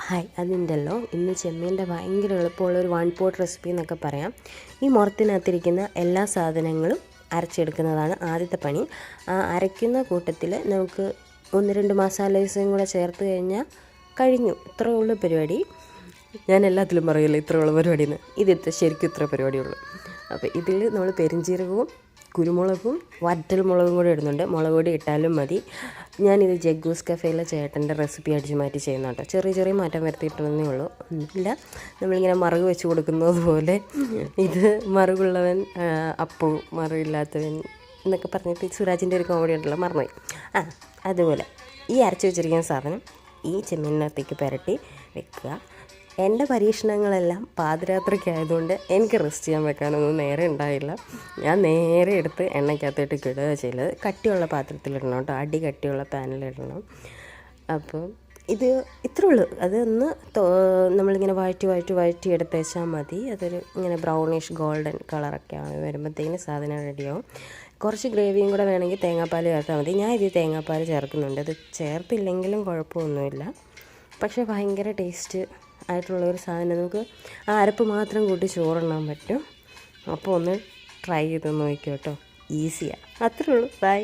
Hi, അതുണ്ടല്ലോ ഇന്ന് ചെമ്മീൻ്റെ ഭയങ്കര എളുപ്പമുള്ളൊരു വൺ പോട്ട് റെസിപ്പി എന്നൊക്കെ പറയാം. ഈ മുറത്തിനകത്തിരിക്കുന്ന എല്ലാ സാധനങ്ങളും അരച്ചെടുക്കുന്നതാണ് ആദ്യത്തെ പണി. അരയ്ക്കുന്ന കൂട്ടത്തിൽ നമുക്ക് 1-2 മസാലേസും കൂടെ ചേർത്ത് കഴിഞ്ഞാൽ കഴിഞ്ഞു. ഇത്രയേ ഉള്ളൂ പരിപാടി. ഞാൻ എല്ലാത്തിലും പറയുമല്ലോ ഇത്രയുള്ള പരിപാടിയെന്ന്. ഇത് ശരിക്കും ഇത്ര പരിപാടിയുള്ളൂ. അപ്പോൾ ഇതിൽ നമ്മൾ പെരിഞ്ചീരകവും കുരുമുളകും വറ്റൽമുളകും കൂടി ഇടുന്നുണ്ട്. മുളക് പൊടി ഇട്ടാലും മതി. ഞാനിത് ജഗ്ഗൂസ് കഫേയിലെ ചേട്ടൻ്റെ റെസിപ്പി അടിച്ച് മാറ്റി ചെയ്യുന്ന കേട്ടോ. ചെറിയ മാറ്റം വരുത്തിയിട്ടേ ഉള്ളൂ. ഒന്നുമില്ല, നമ്മളിങ്ങനെ മറുക് വെച്ച് കൊടുക്കുന്നത് പോലെ ഇത് മറുകുള്ളവൻ അപ്പു മറുകില്ലാത്തവൻ എന്നൊക്കെ പറഞ്ഞിട്ട് സുരാജിൻ്റെ ഒരു കോമഡി ഉണ്ടല്ലോ, മറന്നുപോയി. അതുപോലെ ഈ അരച്ച് വെച്ചിരിക്കുന്ന സാധനം ഈ ചെമ്മീനകത്തേക്ക് പുരട്ടി വെക്കുക. എൻ്റെ പരീക്ഷണങ്ങളെല്ലാം പാതിരാത്രിക്കായതുകൊണ്ട് എനിക്ക് റെസ്റ്റ് ചെയ്യാൻ വെക്കാനൊന്നും നേരെ ഉണ്ടായില്ല. ഞാൻ നേരെ എടുത്ത് എണ്ണയ്ക്കകത്തോട്ട് കിടുക ചെയ്തത്. കട്ടിയുള്ള പാത്രത്തിലിടണം കേട്ടോ, അടി കട്ടിയുള്ള പാനിലിടണം. അപ്പോൾ ഇത് ഇത്രേ ഉള്ളൂ. അതൊന്ന് നമ്മളിങ്ങനെ വഴറ്റി എടുത്ത് വെച്ചാൽ മതി. അതൊരു ഇങ്ങനെ ബ്രൗണിഷ് ഗോൾഡൻ കളറൊക്കെ വരുമ്പോഴത്തേക്കിന് സാധനം റെഡിയാവും. കുറച്ച് ഗ്രേവിയും കൂടെ വേണമെങ്കിൽ തേങ്ങാപ്പാൽ ചേർത്താൽ മതി. ഞാൻ ഇത് തേങ്ങാപ്പാൽ ചേർക്കുന്നുണ്ട്. അത് ചേർത്തില്ലെങ്കിലും കുഴപ്പമൊന്നുമില്ല. പക്ഷേ ഭയങ്കര ടേസ്റ്റ് ആയിട്ടുള്ളൊരു സാധനം. നമുക്ക് ആ അരപ്പ് മാത്രം കൂട്ടി ചോറുണ്ണാൻ പറ്റും. അപ്പോൾ ഒന്ന് ട്രൈ ചെയ്ത് നോക്കിക്കോ കേട്ടോ. ഈസിയാണ്. അത്രേ ഉള്ളൂ. ബൈ.